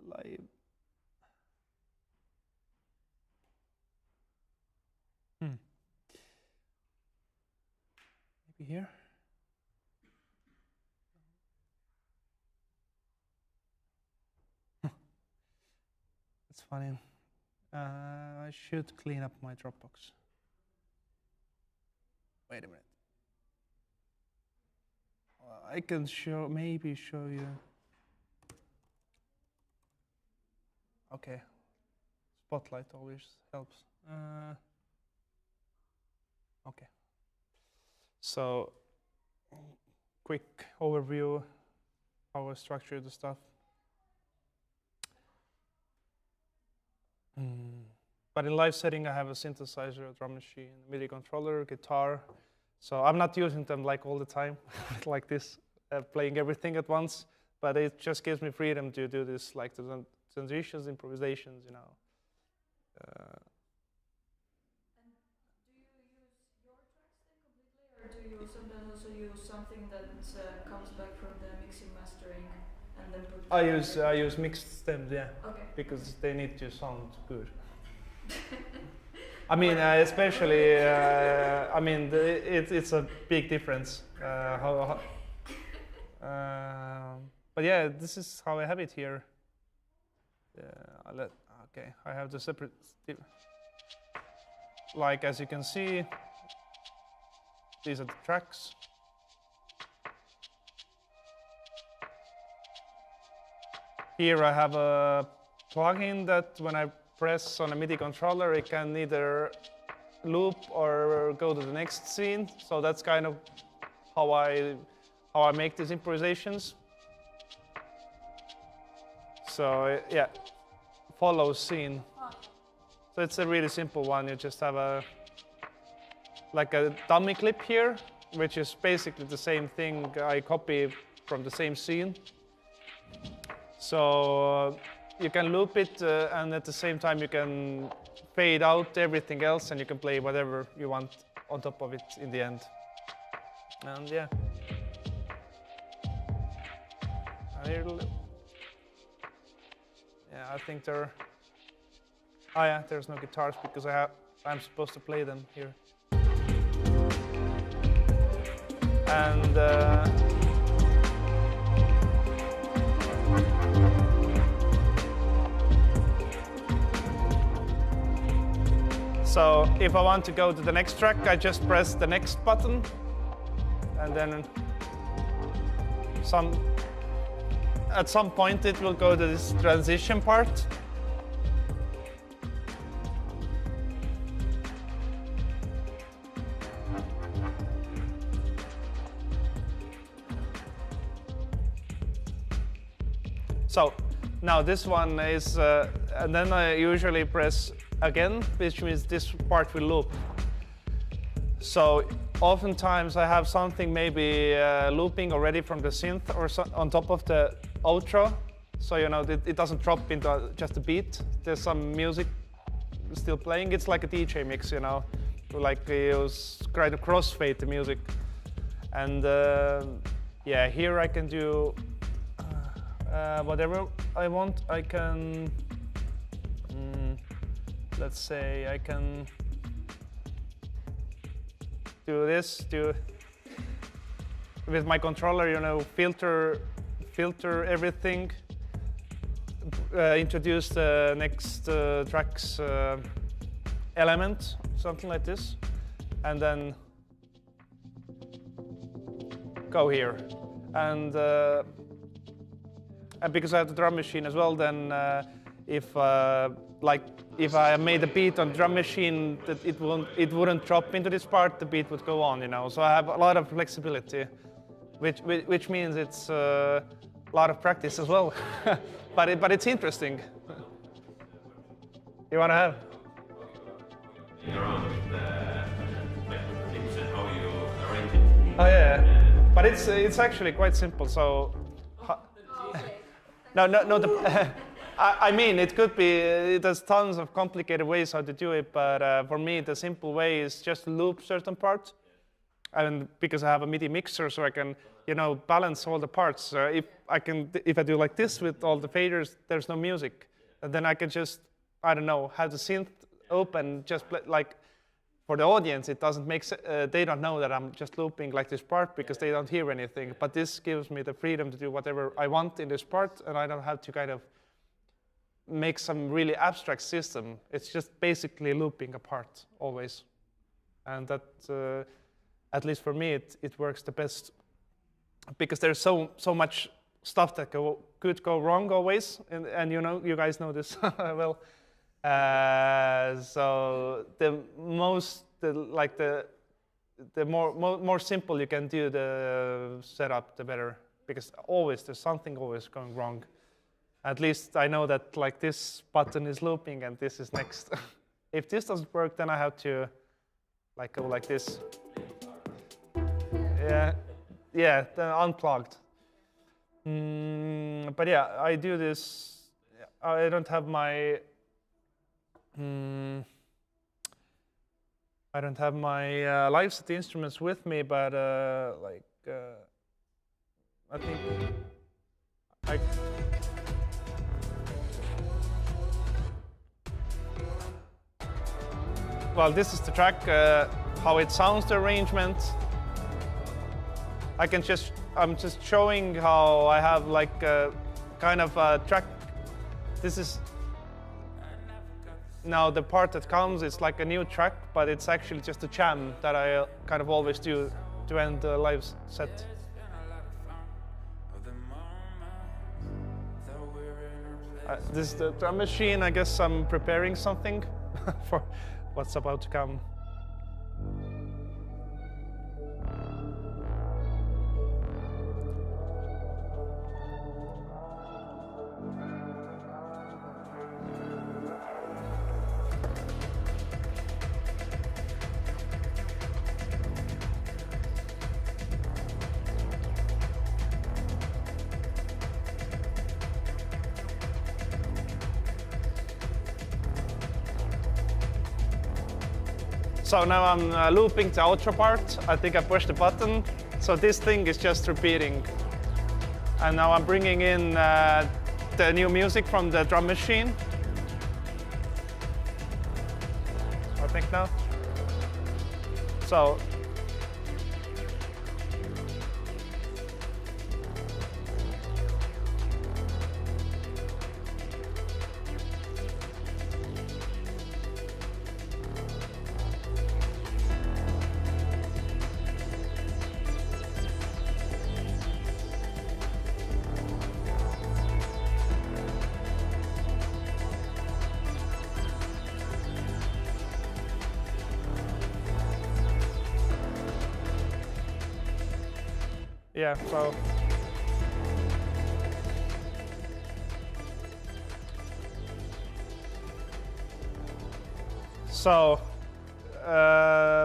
Live. Maybe here. It's funny. I should clean up my Dropbox. Wait a minute. I can maybe show you. Okay. Spotlight always helps. Okay. So, quick overview. how I structure the stuff. But in live setting, I have a synthesizer, a drum machine, MIDI controller, guitar. So I'm not using them like all the time, like this, playing everything at once. But it just gives me freedom to do this, like the transitions, improvisations, you know. And do you use your tracks then completely, or do you sometimes also use something that comes back from the mixing mastering and then put? I use mixed stems, yeah, Okay. because they need to sound good. I mean, especially, I mean, it's a big difference. But yeah, this is how I have it here. Okay, I have the separate. Like as you can see, these are the tracks. Here I have a plugin that when I press on a MIDI controller, it can either loop or go to the next scene. So that's kind of how I make these improvisations. So yeah, follows scene. So it's a really simple one. You just have a dummy clip here, which is basically the same thing I copy from the same scene. So you can loop it, and at the same time you can fade out everything else, and you can play whatever you want on top of it in the end. And yeah. Yeah, I think there. Oh yeah, there's no guitars because I'm supposed to play them here. And so if I want to go to the next track, I just press the next button, and then at some point it will go to this transition part. So now this one is, and then I usually press again, which means this part will loop. So oftentimes I have something maybe looping already from the synth or on top of the outro. So you know it doesn't drop into just a beat. There's some music still playing. It's like a DJ mix, you know, like you try to crossfade the music. And yeah, here I can do whatever I want. I can, let's say I can do this, with my controller, you know, filter everything, introduce the next track's element, something like this, and then go here. And because I have the drum machine as well, then if I made a beat on drum machine, that it wouldn't drop into this part. The beat would go on, you know. So I have a lot of flexibility, which means it's a lot of practice as well. but it's interesting. You wanna have? Around the clips and how you arrange it. Oh yeah, but it's actually quite simple. So. No. I mean, it could be. There's tons of complicated ways how to do it, but for me, the simple way is just loop certain parts, and because I have a MIDI mixer, so I can, you know, balance all the parts. If I do like this with all the faders, there's no music, and then I can just, I don't know, have the synth open, just play, like. For the audience, it doesn't make sense. They don't know that I'm just looping like this part because they don't hear anything. But this gives me the freedom to do whatever I want in this part, and I don't have to kind of make some really abstract system. It's just basically looping a part always, and that, at least for me, it works the best because there's so much stuff that could go wrong always, and you know, you guys know this well. So the more simple you can do the setup, the better. because always there's something always going wrong. At least I know that like this button is looping and this is next. If this doesn't work, then I have to like go like this. Yeah, then unplugged. But yeah, I do this. I don't have my. I don't have my live set instruments with me, but I think I. Well, this is the track, how it sounds, the arrangement. I'm just showing how I have like a kind of a track. This is now the part that comes, it's like a new track, but it's actually just a jam that I kind of always do to end the live set. This is the drum machine. I guess I'm preparing something for what's about to come. So now I'm looping the outro part. I think I pushed the button. So this thing is just repeating. And now I'm bringing in the new music from the drum machine. I think now. So. Yeah,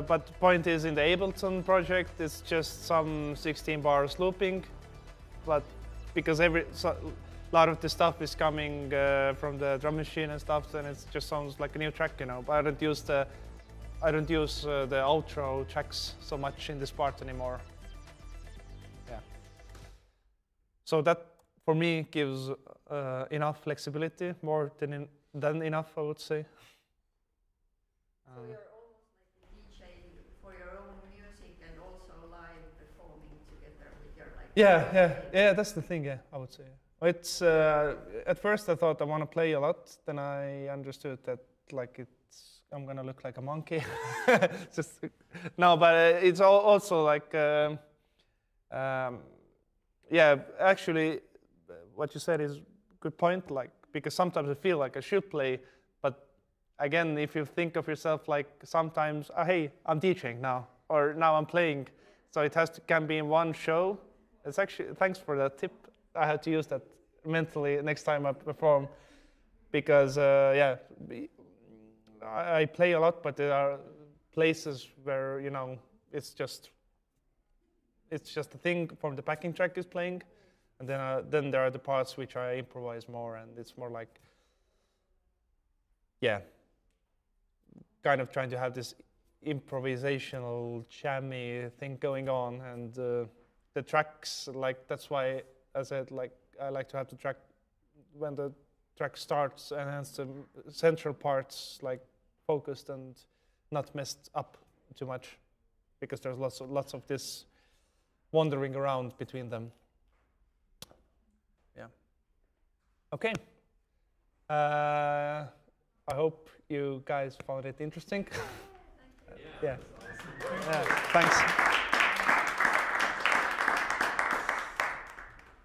but the point is, in the Ableton project, it's just some 16 bars looping, but because a lot of the stuff is coming from the drum machine and stuff, then it just sounds like a new track, you know. But I don't use the outro tracks so much in this part anymore. So that, for me, gives enough flexibility, more than enough, I would say. So you're almost like a DJ for your own music and also live performing together with your like. Yeah. That's the thing. Yeah, I would say. It's at first I thought I want to play a lot. Then I understood that like I'm gonna look like a monkey. No, but it's also like. Yeah, actually, what you said is a good point. Like, because sometimes I feel like I should play, but again, if you think of yourself like sometimes, hey, I'm DJing now, or now I'm playing, so it can be in one show. It's actually, thanks for that tip. I have to use that mentally next time I perform, because yeah, I play a lot, but there are places where it's just a thing from the backing track is playing, and then there are the parts which I improvise more, and it's more like, yeah, kind of trying to have this improvisational, jammy thing going on, and the tracks, like that's why I said like I like to have the track when the track starts, and hence the central parts like focused and not messed up too much, because there's lots of this wandering around between them. Yeah. Okay. I hope you guys found it interesting. Yeah. Thanks.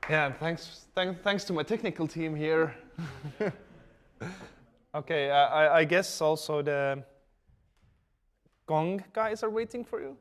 Yeah, thanks to my technical team here. Okay, I guess also the gong guys are waiting for you.